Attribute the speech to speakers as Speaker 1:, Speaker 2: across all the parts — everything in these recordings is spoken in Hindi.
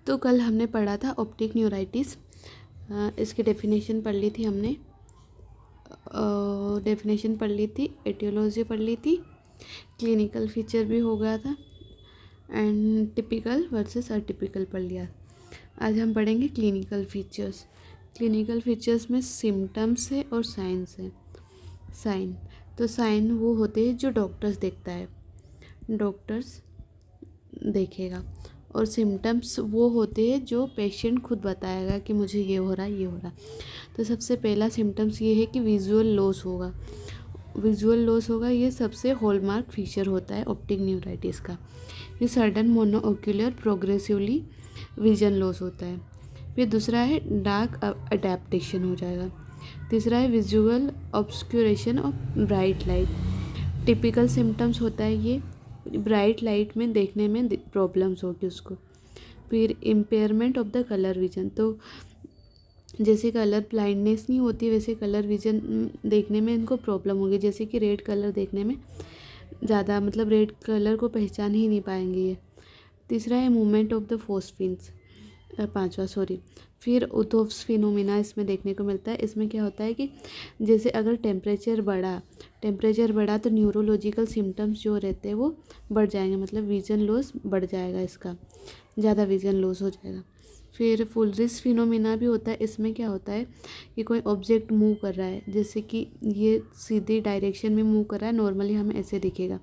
Speaker 1: तो कल हमने पढ़ा था ऑप्टिक न्यूराइटिस, इसकी डेफिनेशन पढ़ ली थी हमने, डेफिनेशन पढ़ ली थी, एटियोलॉजी पढ़ ली थी, क्लिनिकल फीचर भी हो गया था एंड टिपिकल वर्सेस अटिपिकल पढ़ लिया। आज हम पढ़ेंगे क्लिनिकल फीचर्स। क्लिनिकल फीचर्स में सिम्टम्स है और साइंस है। साइन, तो साइन वो होते हैं जो डॉक्टर्स देखता है, डॉक्टर्स देखेगा, और सिम्टम्स वो होते हैं जो पेशेंट खुद बताएगा कि मुझे ये हो रहा है, ये हो रहा। तो सबसे पहला सिम्टम्स ये है कि विजुअल लॉस होगा। विजुअल लॉस होगा, ये सबसे हॉलमार्क फीचर होता है ऑप्टिक न्यूराइटिस का। ये सडन मोनोओक्यूलर प्रोग्रेसिवली विजन लॉस होता है। फिर दूसरा है डार्क अडेप्टेशन हो जाएगा। तीसरा है visual obscuration of bright light. Typical symptoms होता है ये, ब्राइट लाइट में देखने में प्रॉब्लम्स होगी उसको। फिर impairment of the colour vision, तो जैसे कलर ब्लाइंडनेस नहीं होती वैसे कलर विजन देखने में इनको प्रॉब्लम होगी, जैसे कि रेड कलर देखने में ज़्यादा, मतलब रेड कलर को पहचान ही नहीं पाएंगे ये। तीसरा है मूवमेंट ऑफ द फोस्फिन्स, पांचवा सॉरी। फिर उथोफ्स फिनोमिना इसमें देखने को मिलता है। इसमें क्या होता है कि जैसे अगर टेम्परेचर बढ़ा तो न्यूरोलॉजिकल सिम्टम्स जो रहते हैं वो बढ़ जाएंगे, मतलब विजन लॉस बढ़ जाएगा, इसका ज़्यादा विजन लॉस हो जाएगा। फिर फुलरिस फिनोमिना भी होता है। इसमें क्या होता है कि कोई ऑब्जेक्ट मूव कर रहा है, जैसे कि ये सीधी डायरेक्शन में मूव कर रहा है, नॉर्मली हमें ऐसे दिखेगा,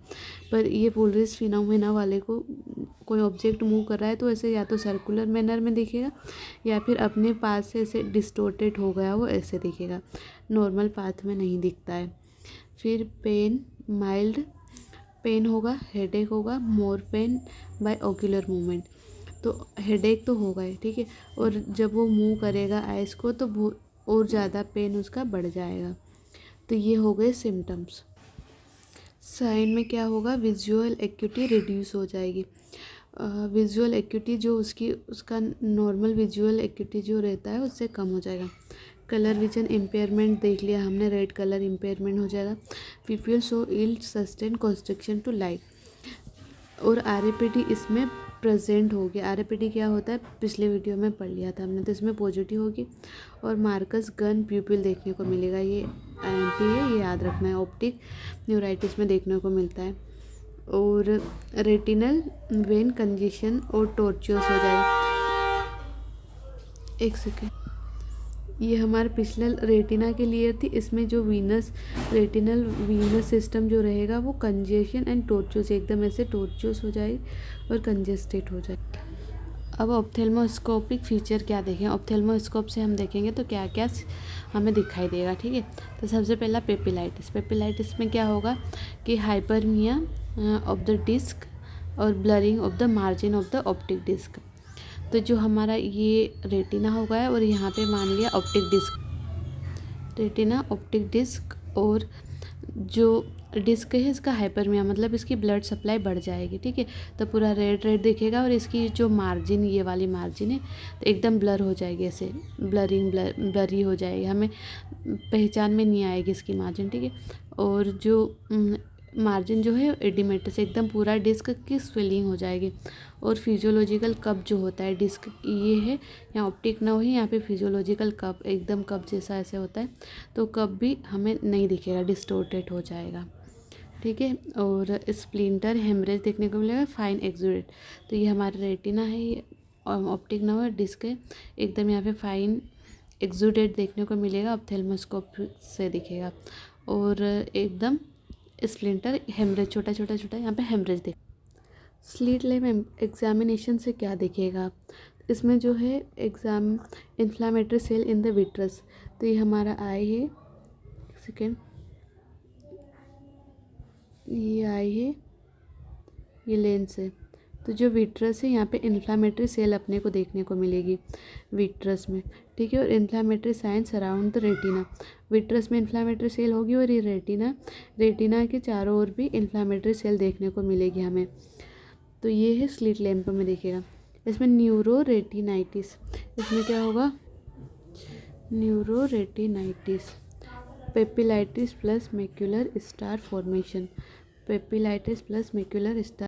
Speaker 1: पर ये फुलरिस फिनोमिना वाले को कोई ऑब्जेक्ट मूव कर रहा है तो ऐसे या तो सर्कुलर मैनर में दिखेगा या फिर अपने पास से ऐसे डिस्टोर्टेड हो गया वो ऐसे दिखेगा, नॉर्मल पाथ में नहीं दिखता है। फिर पेन, माइल्ड पेन होगा, हेडेक होगा, more pain by ocular movement, तो हेडेक तो होगा ही, ठीक है, और जब वो मूव करेगा आइज़ को तो और ज़्यादा पेन उसका बढ़ जाएगा। तो ये हो गए सिम्टम्स। साइन में क्या होगा, विजुअल एक्यूटी रिड्यूस हो जाएगी। विजुअल एक्यूटी जो उसका नॉर्मल विजुअल एक्यूटी जो रहता है उससे कम हो जाएगा। कलर विजन इम्पेयरमेंट देख लिया हमने, रेड कलर इम्पेयरमेंट हो जाएगा। People show ill sustain constriction to light, और आरएपीडी इसमें प्रेजेंट होगी। आरएपीडी क्या होता है पिछले वीडियो में पढ़ लिया था हमने, तो इसमें पॉजिटिव होगी। और मार्कस गन प्यूपिल देखने को मिलेगा, ये आईएमपी है, ये याद रखना है, ऑप्टिक न्यूराइटिस में देखने को मिलता है। और रेटिनल वेन कंजेशन और टॉर्चुअस हो जाए। एक सेकेंड, ये हमारा पिछला रेटिना के लिए थी, इसमें जो रेटिनल वीनस सिस्टम जो रहेगा वो कंजेशन एंड टॉर्चुअस, एकदम ऐसे टॉर्चुअस हो जाए और कंजेस्टेड हो जाए। अब ऑप्थेल्मोस्कोपिक फीचर क्या देखें, ऑप्थेल्मोस्कोप से हम देखेंगे तो क्या क्या हमें दिखाई देगा, ठीक है। तो सबसे पहला पेपिलाइटिस। पेपिलाइटिस में क्या होगा कि हाइपरमिया ऑफ द डिस्क और blurring of the margin of the optic disc. तो जो हमारा ये रेटिना हो गया और यहाँ पे मान लिया optic disc, retina optic disc, और जो डिस्क है इसका हाइपरमिया, मतलब इसकी ब्लड सप्लाई बढ़ जाएगी, ठीक है। तो पूरा रेड रेड दिखेगा, और इसकी जो मार्जिन, ये वाली मार्जिन है तो एकदम ब्लर हो जाएगी, ऐसे ब्लरी हो जाएगी, हमें पहचान में नहीं आएगी इसकी मार्जिन, ठीक है। और जो मार्जिन जो है एडिमेटस, एकदम पूरा डिस्क की स्वेलिंग हो जाएगी। और फिजियोलॉजिकल कप जो होता है, डिस्क ये है, यहाँ ऑप्टिक ना हो, यहाँ पे फिजियोलॉजिकल कप, एकदम कप जैसा ऐसे होता है, तो कप भी हमें नहीं दिखेगा, डिस्टोर्टेड हो जाएगा, ठीक है। और स्प्लिंटर हेमरेज देखने को मिलेगा, फाइन एक्सुडेट, तो ये हमारा रेटिना है, ये ऑप्टिक ना हो, डिस्क है, एकदम यहाँ पे फाइन एक्सुडेट देखने को मिलेगा, ऑप्थेल्मोस्कोप से दिखेगा। और एकदम स्प्लिंटर हेमरेज, छोटा छोटा छोटा यहाँ पे हेमरेज देख। स्लिट लैम्प एग्जामिनेशन से क्या दिखेगा, इसमें जो है exam inflammatory cell in the vitreous, तो ये हमारा आई है, सेकेंड, ये आई है, ये लेंस है। तो जो विट्रस है यहाँ पे इन्फ्लामेटरी सेल अपने को देखने को मिलेगी विट्रस में, ठीक है। और inflammatory science around the retina, vitreous में इन्फ्लामेटरी सेल होगी और ये रेटिना के चारों ओर भी इन्फ्लामेटरी सेल देखने को मिलेगी हमें। तो ये है स्लिट लैम्प में दिखेगा। इसमें न्यूरो रेटिनाइटिस, इसमें क्या होगा, neuroretinitis, papillitis plus macular star formation, papillitis plus macular star